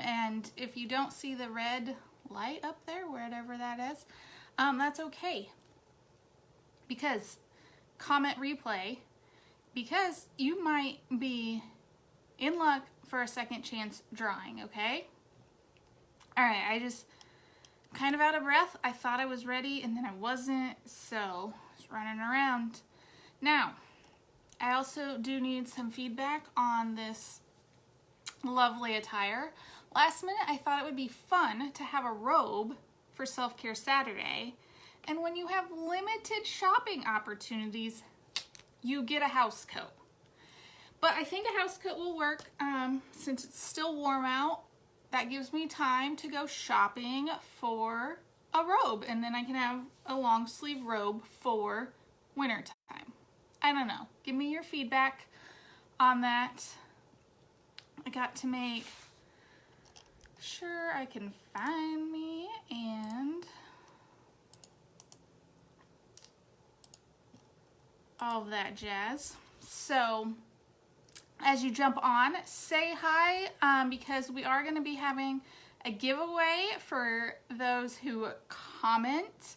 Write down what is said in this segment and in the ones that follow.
And if you don't see the red light up there, wherever that is, that's okay. Because comment replay, because you might be in luck for a second chance drawing, okay? All right, I just kind of out of breath. I thought I was ready and then I wasn't, so just running around. Now, I also do need some feedback on this lovely attire. Last minute, I thought it would be fun to have a robe for Self-Care Saturday. And when you have limited shopping opportunities, you get a house coat. But I think a house coat will work since it's still warm out. That gives me time to go shopping for a robe, and then I can have a long sleeve robe for winter time. I don't know. Give me your feedback on that. I got to make sure I can find me and all of that jazz. So as you jump on, say hi because we are going to be having a giveaway for those who comment.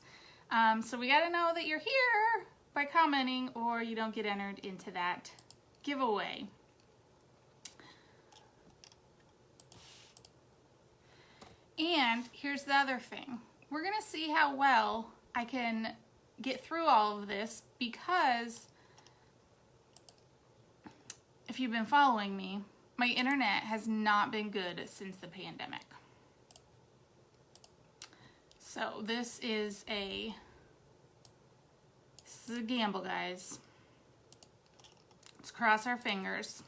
So we got to know that you're here by commenting or you don't get entered into that giveaway. And here's the other thing. We're going to see how well I can get through all of this, because if you've been following me, my internet has not been good since the pandemic. So this is a gamble, guys. Let's cross our fingers.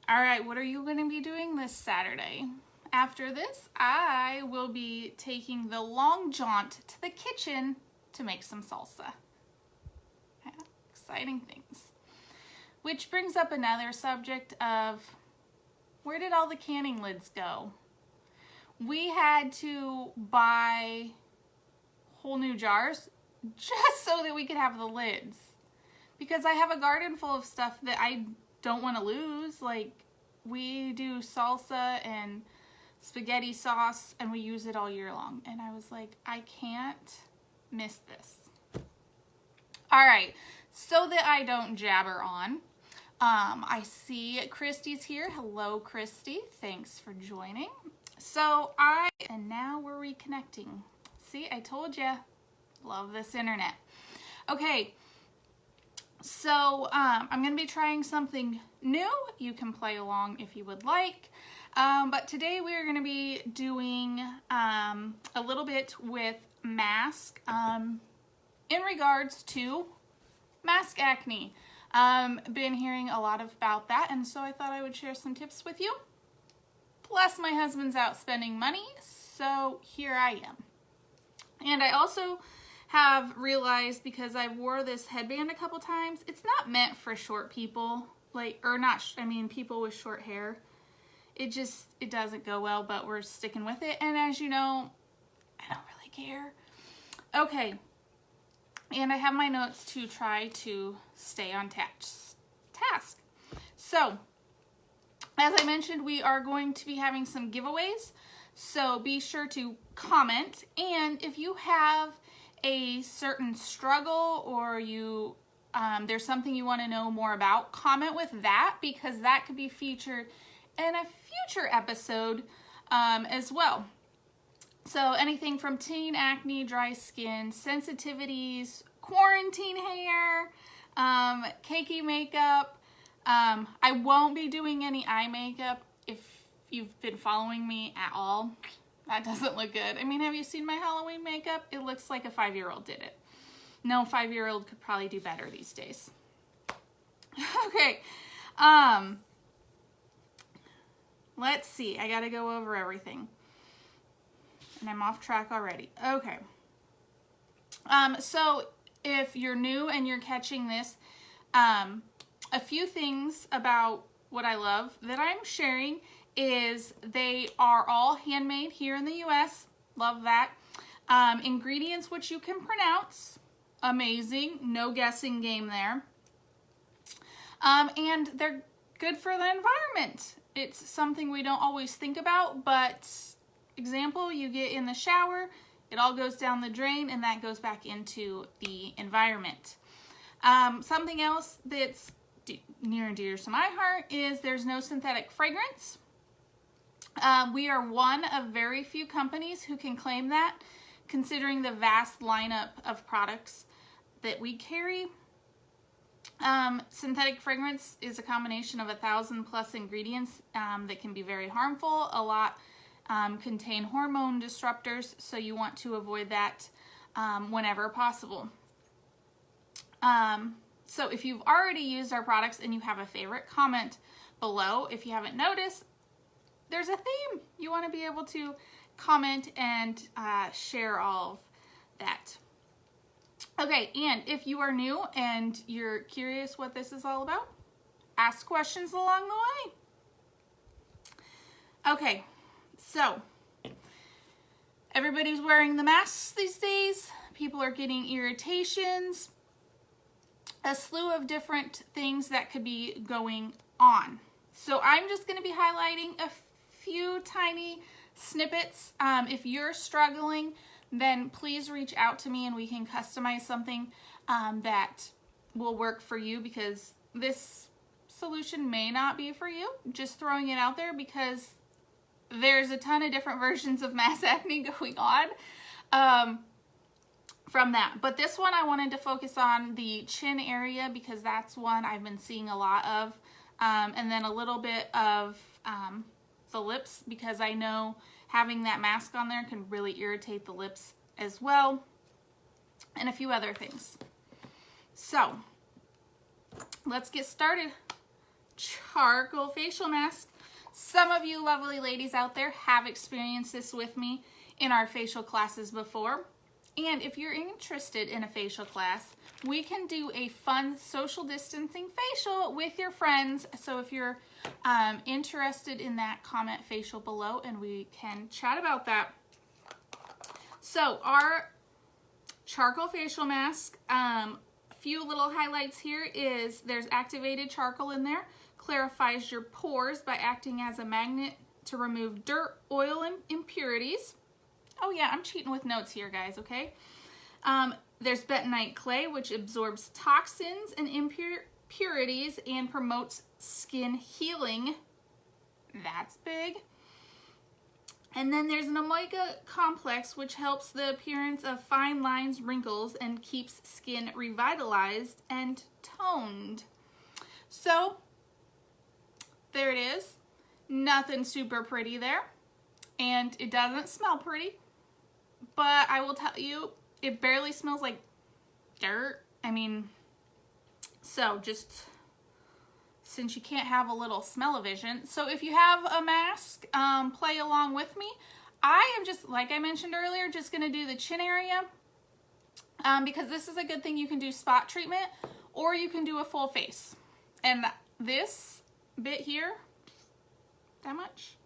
All right, what are you going to be doing this Saturday? After this, I will be taking the long jaunt to the kitchen to make some salsa. Yeah, exciting things. Which brings up another subject of, where did all the canning lids go? We had to buy whole new jars just so that we could have the lids. Because I have a garden full of stuff that I don't want to lose. Like, we do salsa and spaghetti sauce and we use it all year long. And I was like, I can't miss this. All right, so that I don't jabber on, I see Christy's here. Hello, Christy. Thanks for joining. And now we're reconnecting. See, I told you. Love this internet. Okay, so I'm going to be trying something new. You can play along if you would like. But today we are going to be doing a little bit with Mask in regards to mask acne. Been hearing a lot about that, and so I thought I would share some tips with you. Plus my husband's out spending money, so here I am. And I also have realized, because I wore this headband a couple times, it's not meant for short people, people with short hair. It doesn't go well, but we're sticking with it. And as you know, I don't really care. Okay. And I have my notes to try to stay on task. So, as I mentioned, we are going to be having some giveaways. So be sure to comment. And if you have a certain struggle or there's something you want to know more about, comment with that, because that could be featured in a future episode as well. So anything from teen acne, dry skin, sensitivities, quarantine hair, cakey makeup. I won't be doing any eye makeup if you've been following me at all. That doesn't look good. I mean, have you seen my Halloween makeup? It looks like a 5-year-old did it. No 5-year-old could probably do better these days. Okay. Let's see. I gotta go over everything. And I'm off track already. Okay. So if you're new and you're catching this, a few things about what I love that I'm sharing is they are all handmade here in the US. Love that. Ingredients which you can pronounce. Amazing. No guessing game there. And they're good for the environment. it's something we don't always think about, but example, you get in the shower, it all goes down the drain, and that goes back into the environment. Something else that's near and dear to my heart is there's no synthetic fragrance. We are one of very few companies who can claim that, considering the vast lineup of products that we carry. Synthetic fragrance is a combination of 1,000+ ingredients that can be very harmful. A lot contain hormone disruptors, so you want to avoid that whenever possible. So if you've already used our products and you have a favorite, comment below. If you haven't noticed, there's a theme. You want to be able to comment and share all of that. Okay, and if you are new and you're curious what this is all about, ask questions along the way. Okay, so everybody's wearing the masks these days. People are getting irritations, a slew of different things that could be going on. So I'm just going to be highlighting a few tiny snippets. If you're struggling, then please reach out to me and we can customize something that will work for you, because this solution may not be for you. Just throwing it out there because there's a ton of different versions of mass acne going on from that. But this one I wanted to focus on the chin area because that's one I've been seeing a lot of. And then a little bit of the lips, because I know having that mask on there can really irritate the lips as well, and a few other things. So let's get started. Charcoal facial mask. Some of you lovely ladies out there have experienced this with me in our facial classes before. And if you're interested in a facial class, we can do a fun social distancing facial with your friends. So if you're interested in that, comment facial below and we can chat about that. So our charcoal facial mask, a few little highlights here is there's activated charcoal in there, clarifies your pores by acting as a magnet to remove dirt, oil, and impurities. Oh yeah, I'm cheating with notes here, guys, okay? There's bentonite clay, which absorbs toxins and impurities and promotes skin healing. That's big. And then there's an omega complex, which helps the appearance of fine lines, wrinkles, and keeps skin revitalized and toned. So, there it is. Nothing super pretty there. And it doesn't smell pretty. But I will tell you, it barely smells like dirt. I mean, so just since you can't have a little smell-o-vision. So if you have a mask, play along with me. I am just, like I mentioned earlier, just going to do the chin area because this is a good thing. You can do spot treatment or you can do a full face. And this bit here, that much.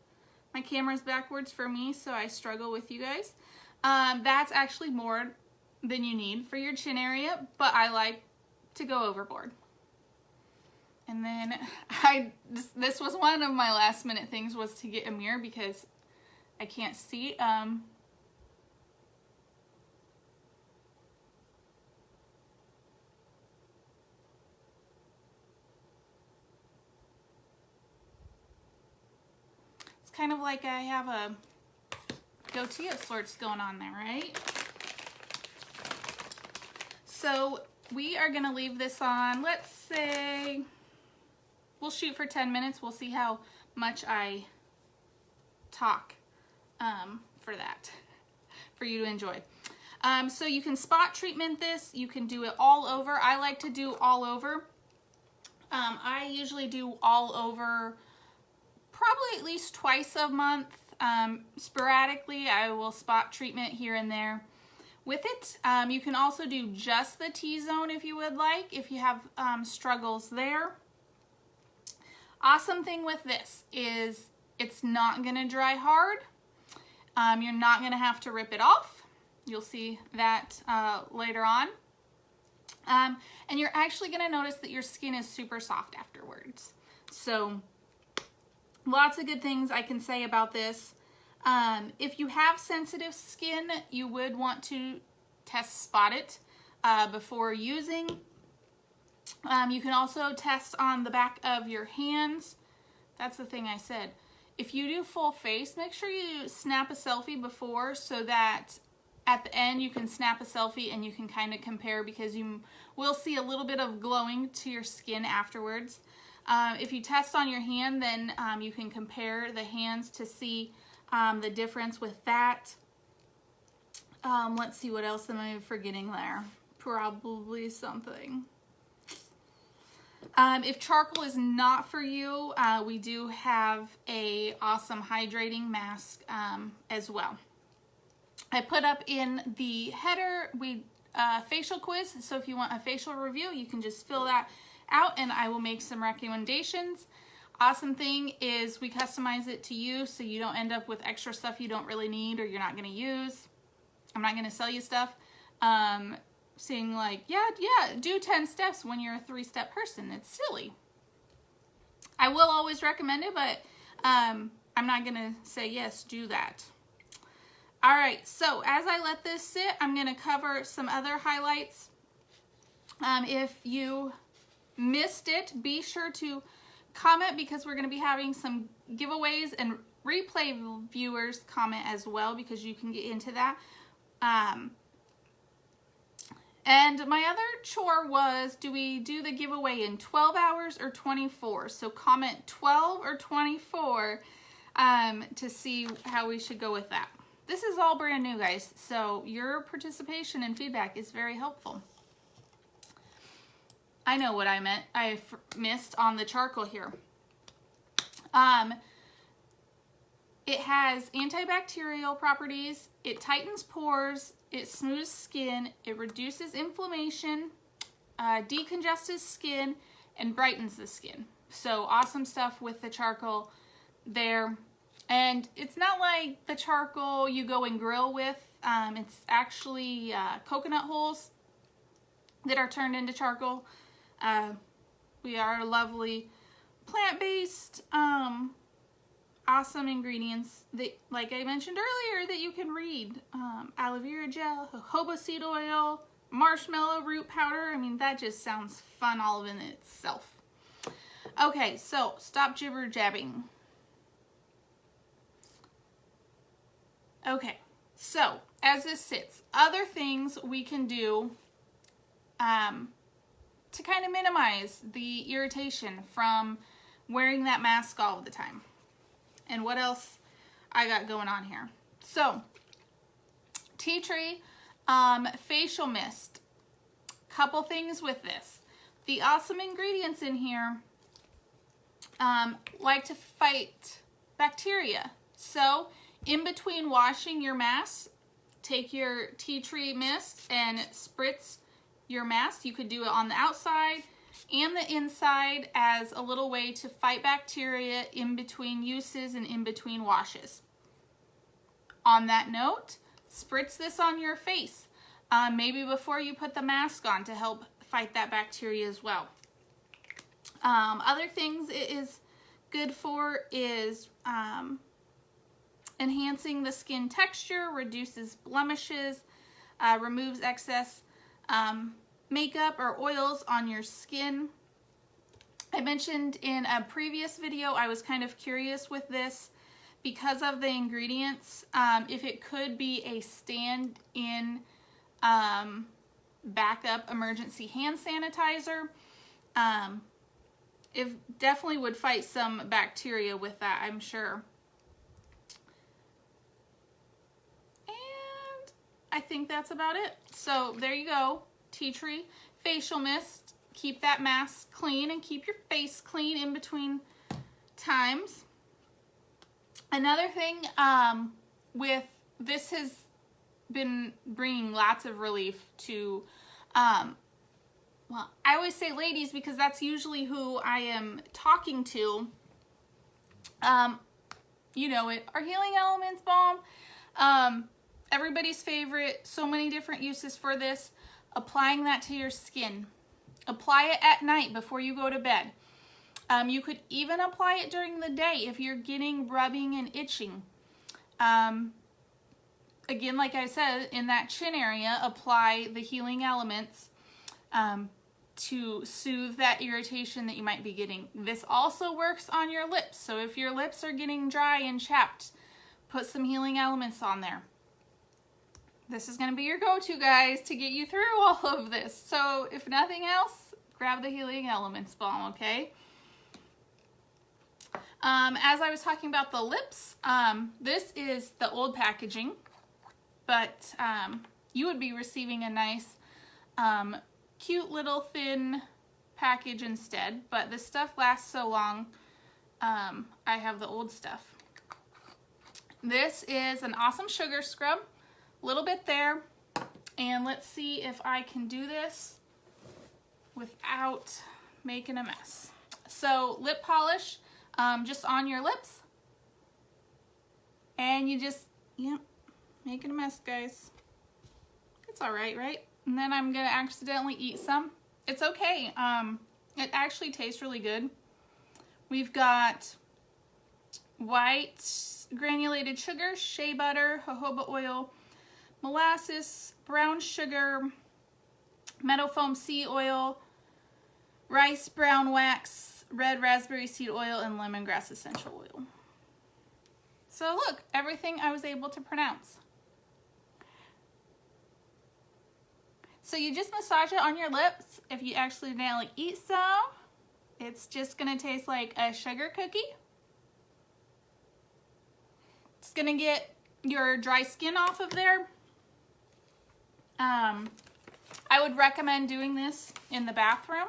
My camera's backwards for me, so I struggle with you guys. That's actually more than you need for your chin area, but I like to go overboard. And then this was one of my last minute things, was to get a mirror because I can't see. It's kind of like I have a goatee of sorts going on there, right? So we are gonna leave this on, let's say, we'll shoot for 10 minutes. We'll see how much I talk for that, for you to enjoy. So you can spot treatment this, you can do it all over. I like to do all over. I usually do all over probably at least twice a month. Sporadically, I will spot treatment here and there with it. You can also do just the T-zone if you would like, if you have struggles there. Awesome thing with this is it's not going to dry hard. You're not going to have to rip it off. You'll see that later on. And you're actually going to notice that your skin is super soft afterwards. So Lots of good things I can say about this. If you have sensitive skin, you would want to test spot it before using. You can also test on the back of your hands. That's the thing I said. If you do full face, make sure you snap a selfie before so that at the end you can snap a selfie and you can kind of compare, because you will see a little bit of glowing to your skin afterwards. If you test on your hand, then you can compare the hands to see the difference with that. Let's see, what else am I forgetting there? Probably something. If charcoal is not for you, we do have a awesome hydrating mask as well. I put up in the header facial quiz, so if you want a facial review, you can just fill that out and I will make some recommendations. Awesome thing is we customize it to you, so you don't end up with extra stuff you don't really need or you're not going to use. I'm not going to sell you stuff saying like, yeah, do 10 steps when you're a 3-step person. It's silly. I will always recommend it, but I'm not going to say, yes, do that. All right, so as I let this sit, I'm going to cover some other highlights. If you missed it, be sure to comment, because we're going to be having some giveaways, and replay viewers comment as well, because you can get into that. And my other chore was, do we do the giveaway in 12 hours or 24? So comment 12 or 24 to see how we should go with that. This is all brand new, guys, so your participation and feedback is very helpful. I know what I meant. I missed on the charcoal here. It has antibacterial properties. It tightens pores. It smooths skin. It reduces inflammation, decongests skin, and brightens the skin. So awesome stuff with the charcoal there. And it's not like the charcoal you go and grill with. It's actually coconut hulls that are turned into charcoal. We are lovely plant-based, awesome ingredients that, like I mentioned earlier, that you can read. Aloe vera gel, jojoba seed oil, marshmallow root powder. I mean, that just sounds fun all in itself. Okay, so stop jibber jabbing. Okay, so as this sits, other things we can do to kind of minimize the irritation from wearing that mask all the time. And what else I got going on here? So, tea tree facial mist. Couple things with this. The awesome ingredients in here like to fight bacteria. So, in between washing your mask, take your tea tree mist and spritz your mask. You could do it on the outside and the inside as a little way to fight bacteria in between uses and in between washes. On that note, spritz this on your face, maybe before you put the mask on, to help fight that bacteria as well. Other things it is good for is enhancing the skin texture, reduces blemishes, removes excess makeup or oils on your skin. I mentioned in a previous video I was kind of curious with this because of the ingredients, if it could be a stand-in backup emergency hand sanitizer. It definitely would fight some bacteria with that, I'm sure. And I think that's about it. So there you go. Tea tree facial mist. Keep that mask clean and keep your face clean in between times. Another thing with this has been bringing lots of relief to, well, I always say ladies because that's usually who I am talking to. You know it, our Healing Elements balm. Everybody's favorite, so many different uses for this. Applying that to your skin. Apply it at night before you go to bed. You could even apply it during the day if you're getting rubbing and itching. Again, like I said, in that chin area, apply the healing elements to soothe that irritation that you might be getting. This also works on your lips. So if your lips are getting dry and chapped, put some healing elements on there. This is going to be your go-to, guys, to get you through all of this. So if nothing else, grab the healing elements balm, okay? As I was talking about the lips, this is the old packaging, but you would be receiving a nice, cute little thin package instead, but this stuff lasts so long. I have the old stuff. This is an awesome sugar scrub, a little bit there, and let's see if I can do this without making a mess. So lip polish, just on your lips, and you just, yep, making a mess, guys. It's all right, right? And then I'm gonna accidentally eat some. It's okay. It actually tastes really good. We've got white granulated sugar, shea butter, jojoba oil, molasses, brown sugar, meadow foam sea oil, rice brown wax, red raspberry seed oil, and lemongrass essential oil. So look, everything I was able to pronounce. So you just massage it on your lips. If you accidentally eat some, it's just gonna taste like a sugar cookie. It's gonna get your dry skin off of there. I would recommend doing this in the bathroom.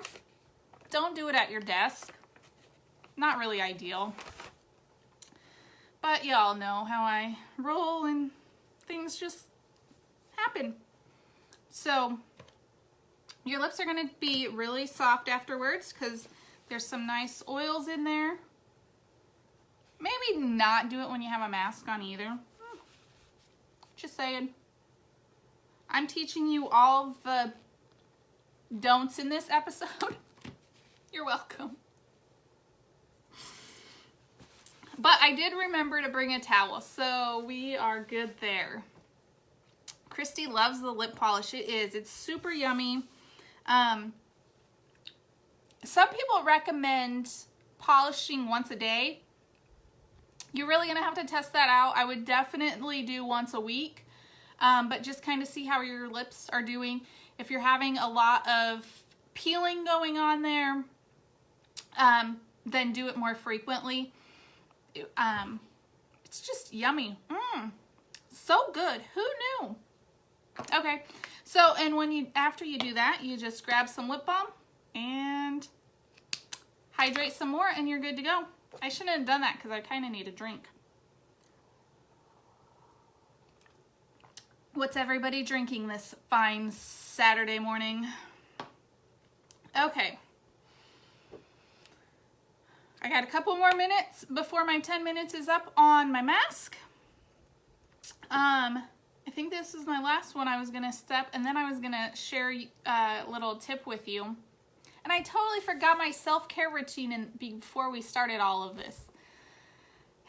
Don't do it at your desk. Not really ideal. But y'all know how I roll and things just happen. So your lips are going to be really soft afterwards because there's some nice oils in there. Maybe not do it when you have a mask on either. Just saying. I'm teaching you all of the don'ts in this episode. You're welcome. But I did remember to bring a towel, so we are good there. Christy loves the lip polish. It is. It's super yummy. Some people recommend polishing once a day. You're really going to have to test that out. I would definitely do once a week, but just kind of see how your lips are doing. If you're having a lot of peeling going on there, then do it more frequently. It's just yummy. So good. Who knew? Okay, so, and when after you do that, you just grab some lip balm and hydrate some more and you're good to go. I shouldn't have done that because I kind of need a drink. What's everybody drinking this fine Saturday morning? Okay. I got a couple more minutes before my 10 minutes is up on my mask. I think this is my last one I was going to step, and then I was going to share a little tip with you. And I totally forgot my self-care routine before we started all of this.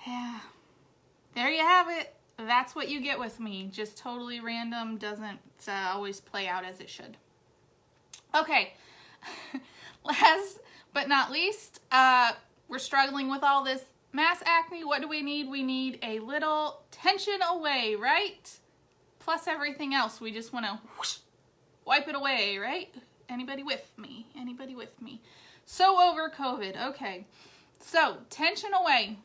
Yeah. There you have it. That's what you get with me. Just totally random, doesn't always play out as it should. Okay. Last but not least, we're struggling with all this mass acne. What do we need? We need a little tension away, right? Plus everything else. We just want to wipe it away, right? Anybody with me? Anybody with me? So over COVID. Okay. So tension away.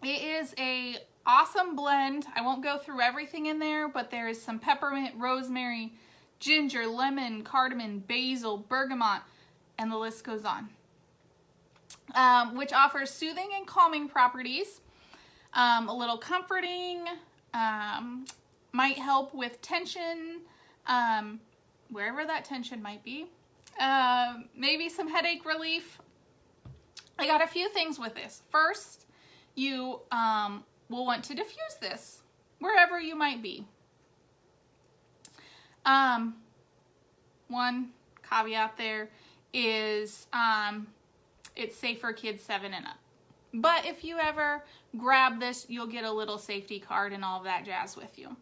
It is a awesome blend. I won't go through everything in there, but there is some peppermint, rosemary, ginger, lemon, cardamom, basil, bergamot, and the list goes on. Which offers soothing and calming properties, a little comforting, might help with tension, wherever that tension might be, maybe some headache relief. I got a few things with this. First, you will want to diffuse this wherever you might be. One caveat there is It's safe for kids 7 and up. But if you ever grab this, you'll get a little safety card and all of that jazz with you.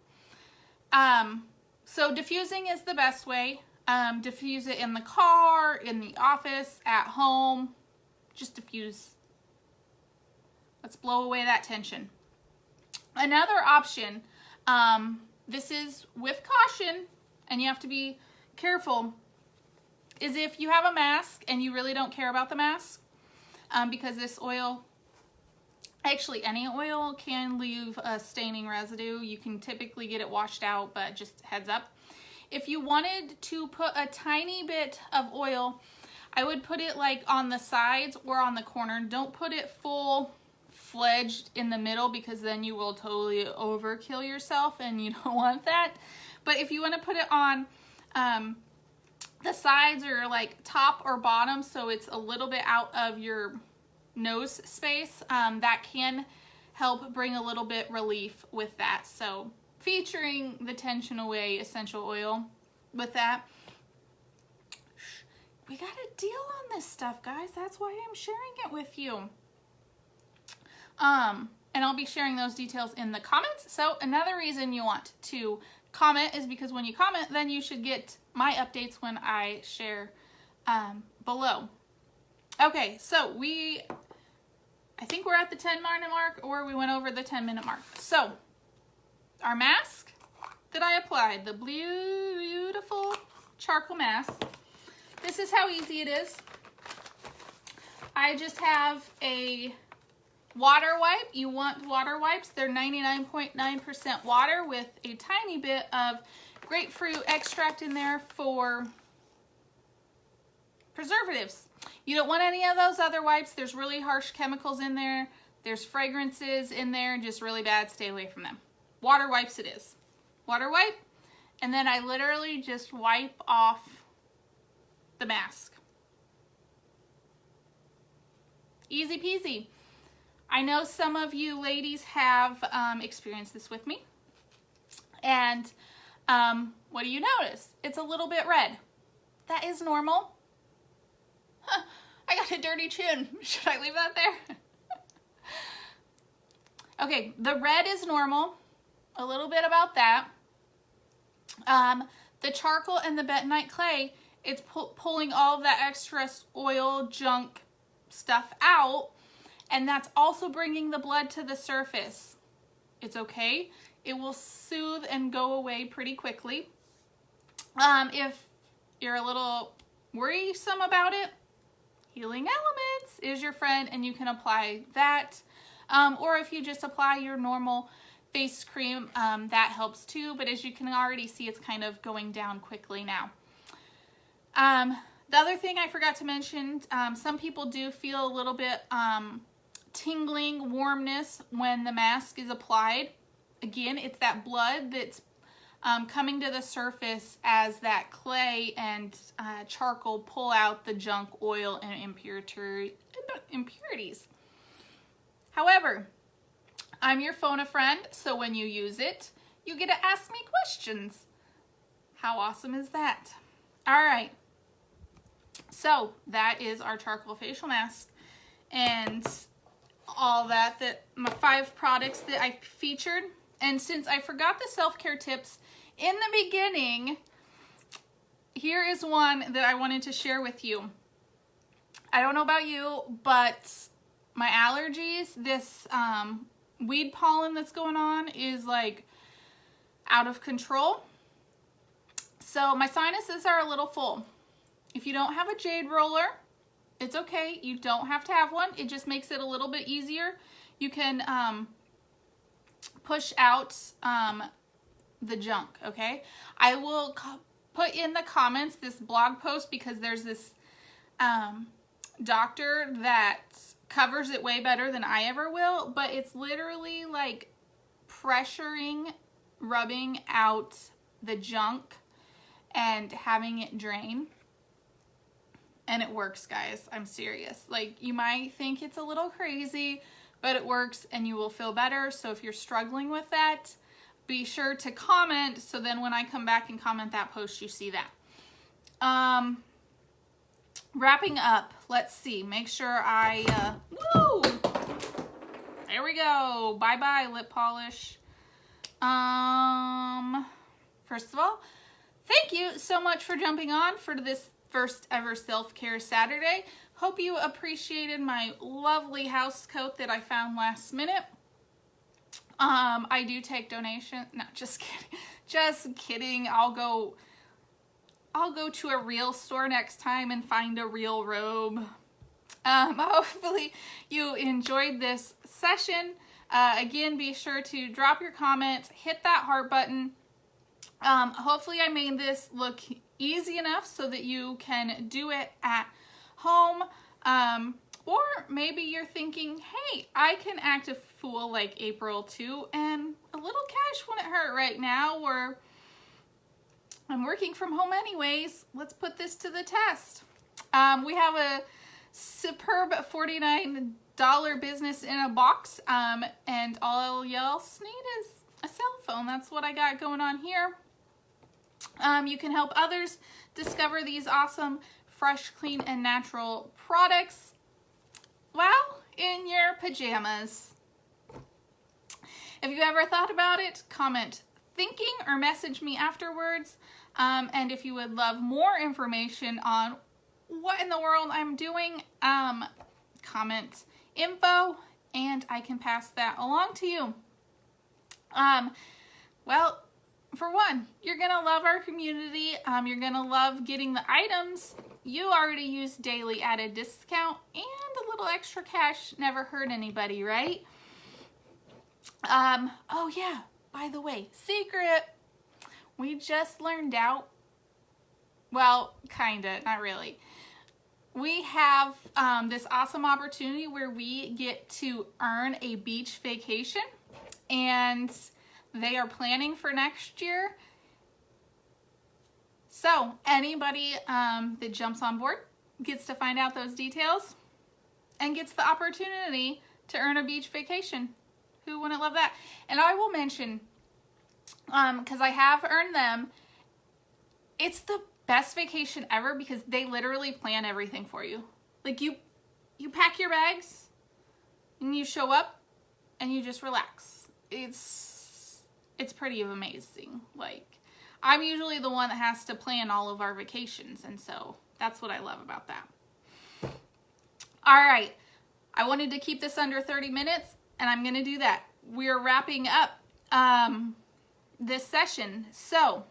So diffusing is the best way. Diffuse it in the car, in the office, at home. Just diffuse. Let's blow away that tension. Another option, this is with caution, and you have to be careful, is if you have a mask and you really don't care about the mask, because this oil, actually any oil can leave a staining residue. You can typically get it washed out, but just heads up. If you wanted to put a tiny bit of oil, I would put it like on the sides or on the corner. Don't put it full-fledged in the middle, because then you will totally overkill yourself and you don't want that. But if you want to put it on the sides or like top or bottom, so it's a little bit out of your nose space, that can help bring a little bit relief with that. So featuring the tension away essential oil with that. We got a deal on this stuff, guys. That's why I'm sharing it with you. And I'll be sharing those details in the comments. So another reason you want to comment is because when you comment, then you should get my updates when I share below. Okay, so I think we're at the 10-minute mark, or we went over the 10-minute mark. So our mask that I applied, the beautiful charcoal mask. This is how easy it is. I just have a water wipe. You want water wipes. They're 99.9% water with a tiny bit of grapefruit extract in there for preservatives. You don't want any of those other wipes. There's really harsh chemicals in there. There's fragrances in there, just really bad. Stay away from them. Water wipes it is. Water wipe, and then I literally just wipe off the mask. Easy peasy. I know some of you ladies have experienced this with me. And what do you notice? It's a little bit red. That is normal. Huh, I got a dirty chin. Should I leave that there? Okay, the red is normal. A little bit about that. The charcoal and the bentonite clay, it's pulling all of that extra oil, junk stuff out, and that's also bringing the blood to the surface. It's okay. It will soothe and go away pretty quickly. If you're a little worrisome about it, Healing Elements is your friend, and you can apply that. Or if you just apply your normal face cream, that helps too, but as you can already see, it's kind of going down quickly now. The other thing I forgot to mention, some people do feel a little bit tingling, warmness when the mask is applied. Again, it's that blood that's coming to the surface as that clay and charcoal pull out the junk, oil, and impurities. However, I'm your phone a friend, so when you use it, you get to ask me questions. How awesome is that? All right. So that is our charcoal facial mask and all that my 5 products that I featured. And since I forgot the self-care tips in the beginning, here is one that I wanted to share with you. I don't know about you, but my allergies, this weed pollen that's going on is like out of control. So my sinuses are a little full. If you don't have a jade roller, it's okay. You don't have to have one. It just makes it a little bit easier. You can push out the junk, okay? I will put in the comments this blog post because there's this doctor that covers it way better than I ever will, but it's literally like pressuring, rubbing out the junk and having it drain. And it works, guys. I'm serious. Like, you might think it's a little crazy, but it works and you will feel better. So if you're struggling with that, be sure to comment, so then when I come back and comment that post, you see that. wrapping up, let's see, make sure woo! There we go. Bye-bye, lip polish. First of all, thank you so much for jumping on for this first ever self-care Saturday. Hope you appreciated my lovely house coat that I found last minute. I do take donations. No, just kidding. Just kidding. I'll go to a real store next time and find a real robe. Hopefully you enjoyed this session. Again, be sure to drop your comments, hit that heart button. Hopefully I made this look easy enough so that you can do it at home. Or maybe you're thinking, hey, I can act a fool like April too, and a little cash wouldn't hurt right now, or I'm working from home anyways. Let's put this to the test. We have a superb $49 business in a box, and all y'all need is a cell phone. That's what I got going on here. You can help others discover these awesome, fresh, clean, and natural products while in your pajamas. If you ever thought about it, comment thinking or message me afterwards. And if you would love more information on what in the world I'm doing, comment info and I can pass that along to you. Well, for one, you're gonna love our community. You're gonna love getting the items you already use daily at a discount, and a little extra cash never hurt anybody, right? Oh yeah, by the way, secret. We just learned out, well, kinda, not really. We have this awesome opportunity where we get to earn a beach vacation, and they are planning for next year. So anybody that jumps on board gets to find out those details and gets the opportunity to earn a beach vacation. Who wouldn't love that? And I will mention, because I have earned them, it's the best vacation ever because they literally plan everything for you. Like you pack your bags and you show up and you just relax. It's pretty amazing. Like, I'm usually the one that has to plan all of our vacations, and so that's what I love about that. All right, I wanted to keep this under 30 minutes, and I'm gonna do that. We're wrapping up this session, so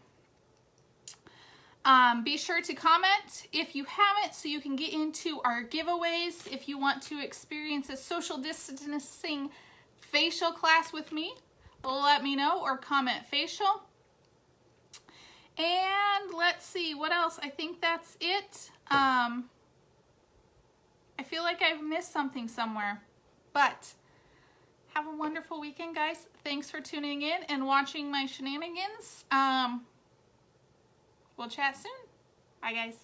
be sure to comment if you haven't so you can get into our giveaways. If you want to experience a social distancing facial class with me, let me know, or comment facial. And let's see, what else? I think that's it. I feel like I've missed something somewhere, but have a wonderful weekend, guys. Thanks for tuning in and watching my shenanigans. We'll chat soon. Bye, guys.